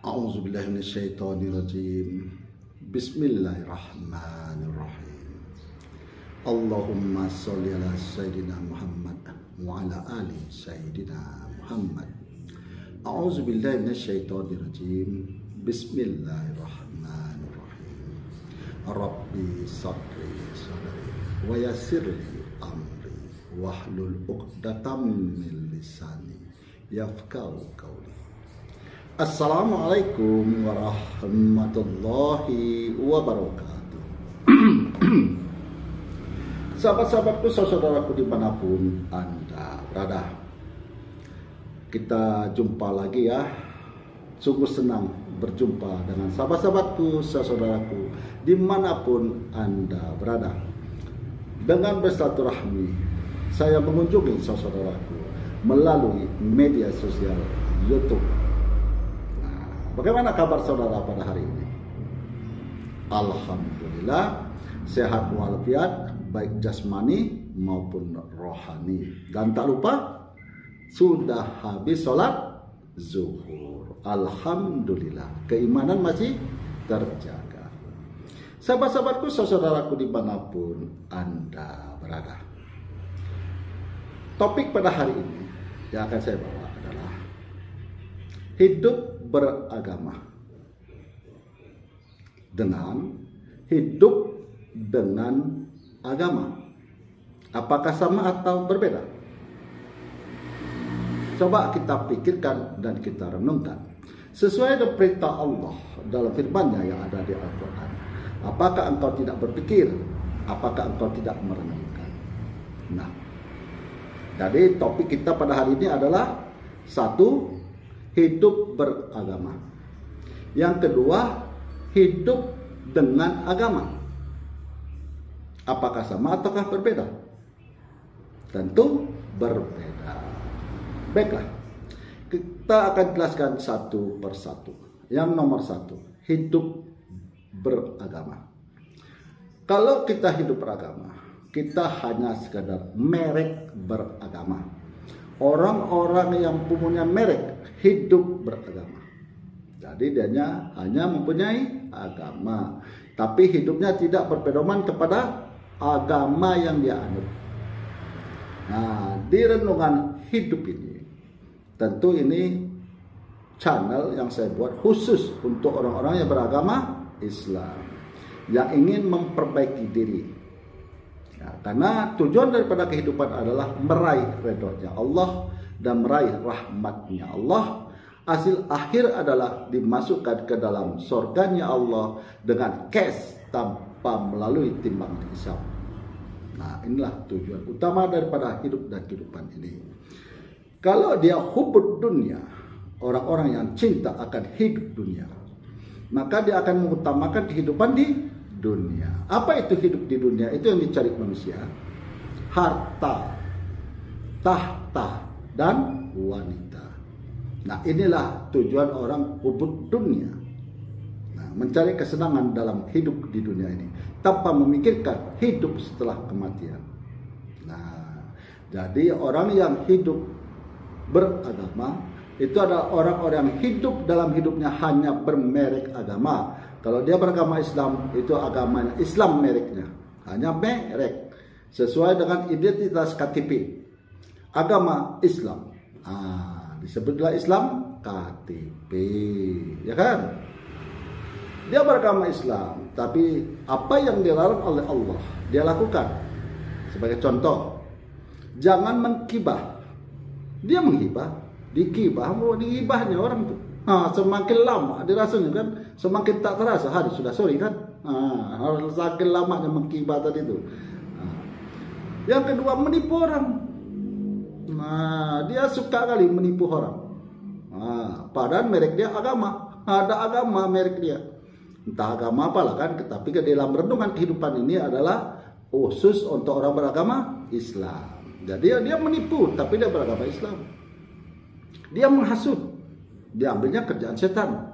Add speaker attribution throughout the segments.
Speaker 1: A'udzubillahi minasyaitonirrajim. Bismillahirrahmanirrahim. Allahumma sholli ala sayyidina Muhammad wa ala ali sayyidina Muhammad. A'udzubillahi minasyaitonirrajim. Bismillahirrahmanirrahim. Rabbi sadri wa yassirli amri wahlul 'uqdatam min lisani yafqahu qawli. Assalamualaikum warahmatullahi wabarakatuh. Sahabat-sahabatku, saudaraku dimanapun Anda berada, kita jumpa lagi ya. Sungguh senang berjumpa dengan sahabat-sahabatku, saudaraku dimanapun Anda berada. Dengan bersilaturahmi, saya mengunjungi saudaraku melalui media sosial YouTube. Bagaimana kabar saudara pada hari ini? Alhamdulillah, sehat walafiat, baik jasmani maupun rohani. Dan tak lupa, sudah habis sholat zuhur. Alhamdulillah, keimanan masih terjaga. Sahabat-sahabatku, saudaraku dimanapun Anda berada, topik pada hari ini yang akan saya bawa adalah hidup beragama dengan hidup dengan agama. Apakah sama atau berbeda? Coba kita pikirkan dan kita renungkan. Sesuai dengan perintah Allah dalam firman-Nya yang ada di Al-Quran. Apakah engkau tidak berpikir? Apakah engkau tidak merenungkan? Nah, jadi topik kita pada hari ini adalah satu, hidup beragama. Yang kedua, hidup dengan agama. Apakah sama ataukah berbeda? Tentu berbeda. Baiklah, kita akan jelaskan satu persatu. Yang nomor satu, hidup beragama. Kalau kita hidup beragama, kita hanya sekadar merek beragama. Orang-orang yang punya merek hidup beragama. Jadi dia hanya mempunyai agama, tapi hidupnya tidak berpedoman kepada agama yang dia anut. Nah, di renungan hidup ini, tentu ini channel yang saya buat khusus untuk orang-orang yang beragama Islam, yang ingin memperbaiki diri. Ya, karena tujuan daripada kehidupan adalah meraih ridhonya Allah dan meraih rahmatnya Allah. Hasil akhir adalah dimasukkan ke dalam surganya Allah dengan cash tanpa melalui timbang hisab. Nah, inilah tujuan utama daripada hidup dan kehidupan ini. Kalau dia hubud dunia, orang-orang yang cinta akan hidup dunia, maka dia akan mengutamakan kehidupan di dunia. Apa itu hidup di dunia? Itu yang dicari manusia: harta, tahta, dan wanita. Nah, inilah tujuan orang hubud dunia. Nah, mencari kesenangan dalam hidup di dunia ini tanpa memikirkan hidup setelah kematian. Nah, jadi orang yang hidup beragama itu adalah orang-orang yang hidup dalam hidupnya hanya bermerek agama. Kalau dia beragama Islam, itu agamanya Islam mereknya, hanya merek, sesuai dengan identitas KTP. Agama Islam, disebutlah Islam KTP, ya kan? Dia beragama Islam, tapi apa yang dilarang oleh Allah dia lakukan. Sebagai contoh, jangan menggibah. Dia menggibah, digibah, digibahnya orang tuh. Semakin lama dirasanya kan, semakin tak terasa. Hari sudah sore kan, semakin lamanya menggibah tadi itu. Yang kedua, menipu orang. Nah, dia suka kali menipu orang. Padahal merek dia agama, ada agama merek dia. Entah agama apalah kan, tapi ke dalam renungan kehidupan ini adalah khusus untuk orang beragama Islam. Jadi dia menipu, tapi dia beragama Islam. Dia menghasut, dia ambilnya kerjaan setan.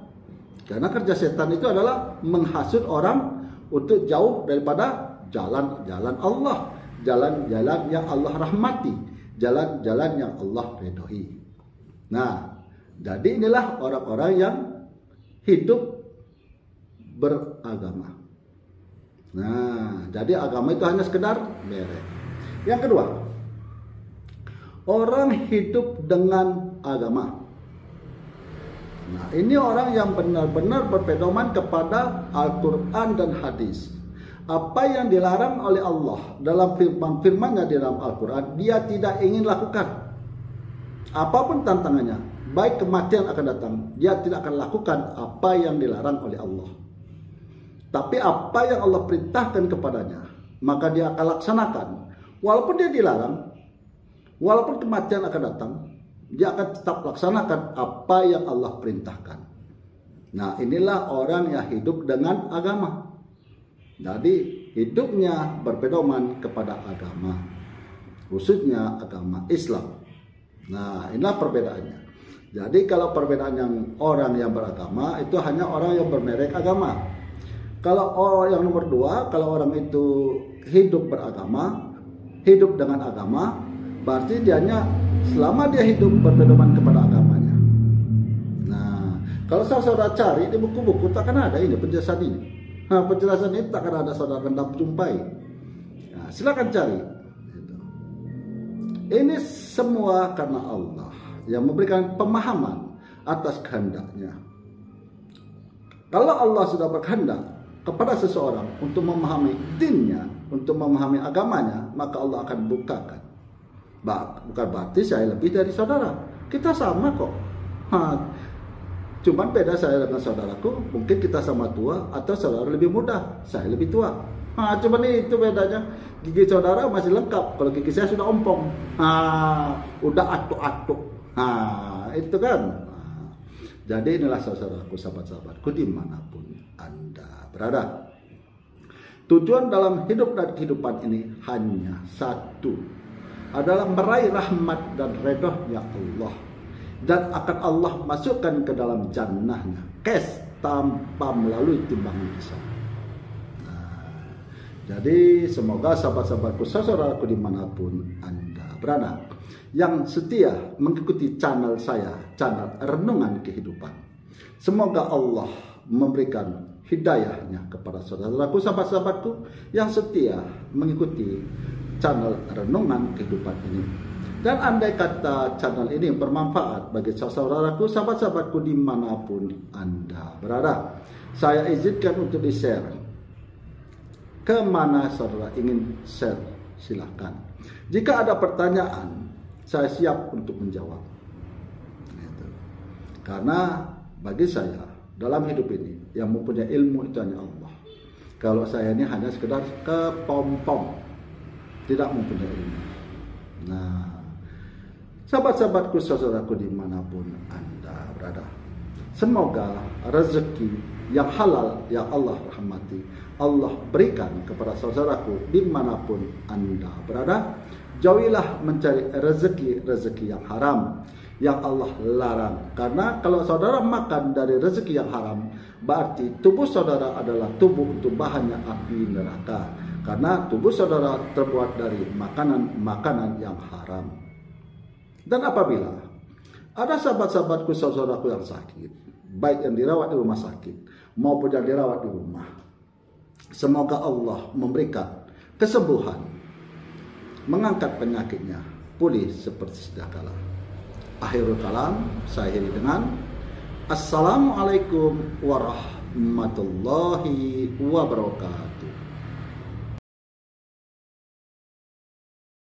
Speaker 1: Karena kerja setan itu adalah menghasut orang untuk jauh daripada jalan-jalan Allah, jalan-jalan yang Allah rahmati, jalan-jalan yang Allah ridhoi. Nah, jadi inilah orang-orang yang hidup beragama. Nah, jadi agama itu hanya sekedar merek. Yang kedua, orang hidup dengan agama. Nah, ini orang yang benar-benar berpedoman kepada Al-Quran dan hadis. Apa yang dilarang oleh Allah dalam firman-firmannya di dalam Al-Quran, dia tidak ingin lakukan. Apapun tantangannya, baik kematian akan datang, dia tidak akan lakukan apa yang dilarang oleh Allah. Tapi apa yang Allah perintahkan kepadanya, maka dia akan laksanakan. Walaupun dia dilarang, walaupun kematian akan datang, dia akan tetap laksanakan apa yang Allah perintahkan. Nah, inilah orang yang hidup dengan agama. Jadi hidupnya berpedoman kepada agama, khususnya agama Islam. Nah, inilah perbedaannya. Jadi kalau perbedaan yang orang yang beragama itu hanya orang yang bermerek agama. Kalau yang nomor dua, kalau orang itu hidup beragama, hidup dengan agama, berarti dianya selama dia hidup berpedoman kepada agamanya. Nah, kalau saudara cari di buku-buku tak akan ada ini penjelasan ini. Nah, penjelasan ini tak akan ada saudara hendak jumpai. Nah, silakan cari. Ini semua karena Allah yang memberikan pemahaman atas kehendaknya. Kalau Allah sudah berkehendak kepada seseorang untuk memahami dinnya, untuk memahami agamanya, maka Allah akan bukakan. Bukan berarti saya lebih dari saudara. Kita sama kok. Cuman beda saya dengan saudaraku, mungkin kita sama tua atau saudara lebih muda, saya lebih tua. Cuman itu bedanya. Gigi saudara masih lengkap, kalau gigi saya sudah ompong. Udah atuk-atuk. Itu kan. Jadi inilah saudaraku, sahabat-sahabatku dimanapun Anda berada. Tujuan dalam hidup dan kehidupan ini hanya satu, adalah meraih rahmat dan redahnya Allah, dan akan Allah masukkan ke dalam jannahnya cash tanpa melalui timbangan hisab. Jadi semoga sahabat-sahabatku, saudaraku dimanapun Anda berada, yang setia mengikuti channel saya, channel Renungan Kehidupan, semoga Allah memberikan hidayahnya kepada saudaraku, sahabat-sahabatku yang setia mengikuti channel Renungan Kehidupan ini. Dan andai kata channel ini bermanfaat bagi saudaraku, sahabat-sahabatku dimanapun Anda berada, saya izinkan untuk di-share. Kemana saudara ingin share, silahkan. Jika ada pertanyaan, saya siap untuk menjawab. Karena bagi saya, dalam hidup ini, yang mempunyai ilmu itu hanya Allah. Kalau saya ini hanya sekedar kepompong, tidak mempunyai ilmu. Nah, sahabat-sahabatku, saudaraku dimanapun Anda berada, semoga rezeki yang halal yang Allah rahmati, Allah berikan kepada saudaraku dimanapun Anda berada. Jauhilah mencari rezeki yang haram, yang Allah larang. Karena kalau saudara makan dari rezeki yang haram, berarti tubuh saudara adalah tubuh untuk bahannya api neraka. Karena tubuh saudara terbuat dari makanan-makanan yang haram. Dan apabila ada sahabat-sahabatku, saudaraku yang sakit, baik yang dirawat di rumah sakit maupun yang dirawat di rumah, semoga Allah memberikan kesembuhan, mengangkat penyakitnya, pulih seperti sedia kala. Akhirul kalam, saya akhiri dengan Assalamualaikum warahmatullahi wabarakatuh.